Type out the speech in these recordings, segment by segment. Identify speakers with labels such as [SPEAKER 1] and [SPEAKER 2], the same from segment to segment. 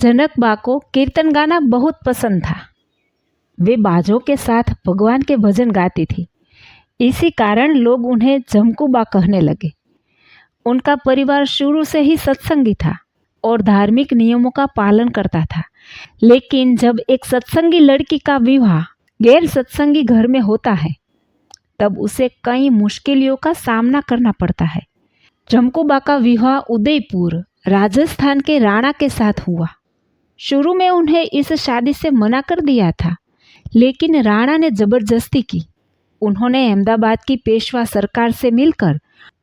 [SPEAKER 1] जनकबा को कीर्तन गाना बहुत पसंद था। वे बाजों के साथ भगवान के भजन गाती थी। इसी कारण लोग उन्हें झमकूबा कहने लगे। उनका परिवार शुरू से ही सत्संगी था और धार्मिक नियमों का पालन करता था। लेकिन जब एक सत्संगी लड़की का विवाह गैर सत्संगी घर में होता है, तब उसे कई मुश्किलों का सामना करना पड़ता है। झमकूबा का विवाह उदयपुर राजस्थान के राणा के साथ हुआ। शुरू में उन्हें इस शादी से मना कर दिया था, लेकिन राणा ने जबरदस्ती की। उन्होंने अहमदाबाद की पेशवा सरकार से मिलकर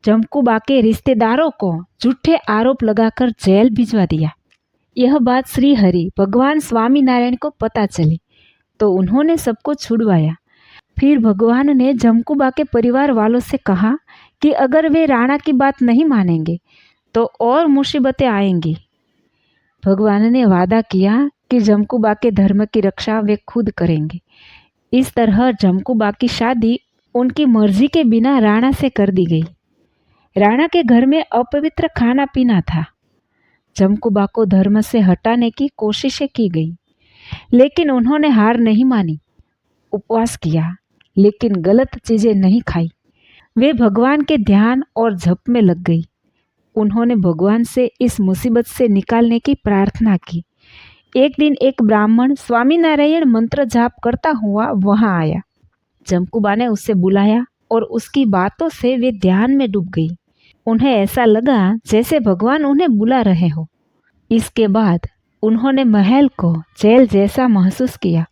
[SPEAKER 1] झमकूबा के रिश्तेदारों को झूठे आरोप लगाकर जेल भिजवा दिया। यह बात श्री हरि भगवान स्वामीनारायण को पता चली तो उन्होंने सबको छुड़वाया। फिर भगवान ने झमकूबा के परिवार वालों से कहा कि अगर वे राणा की बात नहीं मानेंगे तो और मुसीबतें आएंगी। भगवान ने वादा किया कि झमकूबा के धर्म की रक्षा वे खुद करेंगे। इस तरह झमकूबा की शादी उनकी मर्जी के बिना राणा से कर दी गई। राणा के घर में अपवित्र खाना पीना था। झमकूबा को धर्म से हटाने की कोशिशें की गई, लेकिन उन्होंने हार नहीं मानी। उपवास किया, लेकिन गलत चीज़ें नहीं खाई। वे भगवान के ध्यान और जप में लग गई। उन्होंने भगवान से इस मुसीबत से निकालने की प्रार्थना की। एक दिन एक ब्राह्मण स्वामीनारायण मंत्र जाप करता हुआ वहां आया। झमकूबा ने उसे बुलाया और उसकी बातों से वे ध्यान में डूब गई। उन्हें ऐसा लगा जैसे भगवान उन्हें बुला रहे हो। इसके बाद उन्होंने महल को जेल जैसा महसूस किया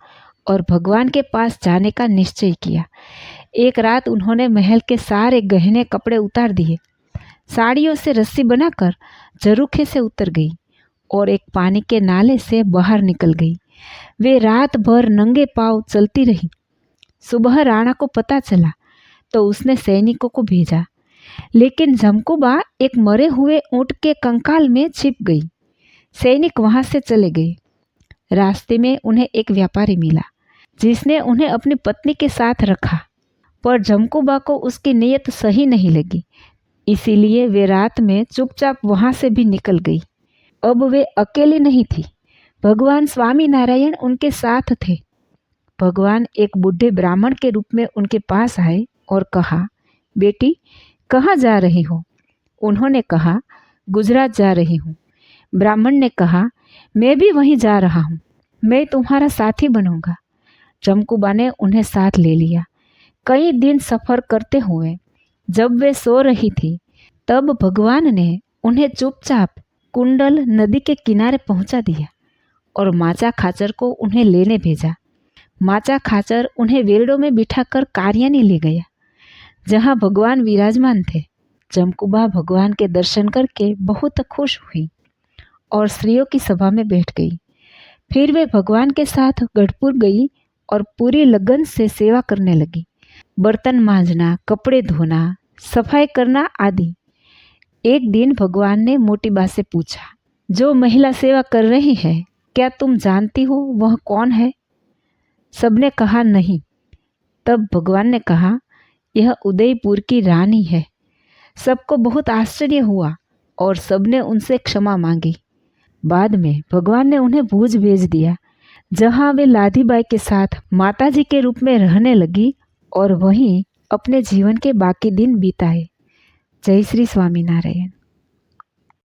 [SPEAKER 1] और भगवान के पास जाने का निश्चय किया। एक रात उन्होंने महल के सारे गहने कपड़े उतार दिए, साड़ियों से रस्सी बनाकर झरोखे से उतर गई और एक पानी के नाले से बाहर निकल गई। वे रात भर नंगे पांव चलती रही। सुबह राणा को पता चला तो उसने सैनिकों को भेजा, लेकिन झमकूबा एक मरे हुए ऊंट के कंकाल में छिप गई। सैनिक वहां से चले गए। रास्ते में उन्हें एक व्यापारी मिला जिसने उन्हें अपनी पत्नी के साथ रखा, पर झमकूबा को उसकी नीयत सही नहीं लगी, इसीलिए वे रात में चुपचाप वहां से भी निकल गई। अब वे अकेली नहीं थी, भगवान स्वामीनारायण उनके साथ थे। भगवान एक बूढ़े ब्राह्मण के रूप में उनके पास आए और कहा, बेटी कहाँ जा रही हो? उन्होंने कहा, गुजरात जा रही हूँ। ब्राह्मण ने कहा, मैं भी वहीं जा रहा हूँ, मैं तुम्हारा साथी बनूंगा। झमकूबा ने उन्हें साथ ले लिया। कई दिन सफ़र करते हुए जब वे सो रही थी, तब भगवान ने उन्हें चुपचाप कुंडल नदी के किनारे पहुंचा दिया और माचा खाचर को उन्हें लेने भेजा। माचा खाचर उन्हें वेड़ों में बिठाकर कार्यानी ले गया, जहां भगवान विराजमान थे। झमकूबा भगवान के दर्शन करके बहुत खुश हुई और स्त्रियों की सभा में बैठ गई। फिर वे भगवान के साथ गढ़पुर गई और पूरी लगन से सेवा करने लगी। बर्तन मांजना, कपड़े धोना, सफाई करना आदि। एक दिन भगवान ने मोटी बा से पूछा, जो महिला सेवा कर रही है, क्या तुम जानती हो वह कौन है? सबने कहा नहीं। तब भगवान ने कहा, यह उदयपुर की रानी है। सबको बहुत आश्चर्य हुआ और सबने उनसे क्षमा मांगी। बाद में भगवान ने उन्हें भूज भेज दिया, जहां वे लाधीबाई के साथ माताजी के रूप में रहने लगी और वहीं अपने जीवन के बाकी दिन बिताए। जय श्री स्वामीनारायण।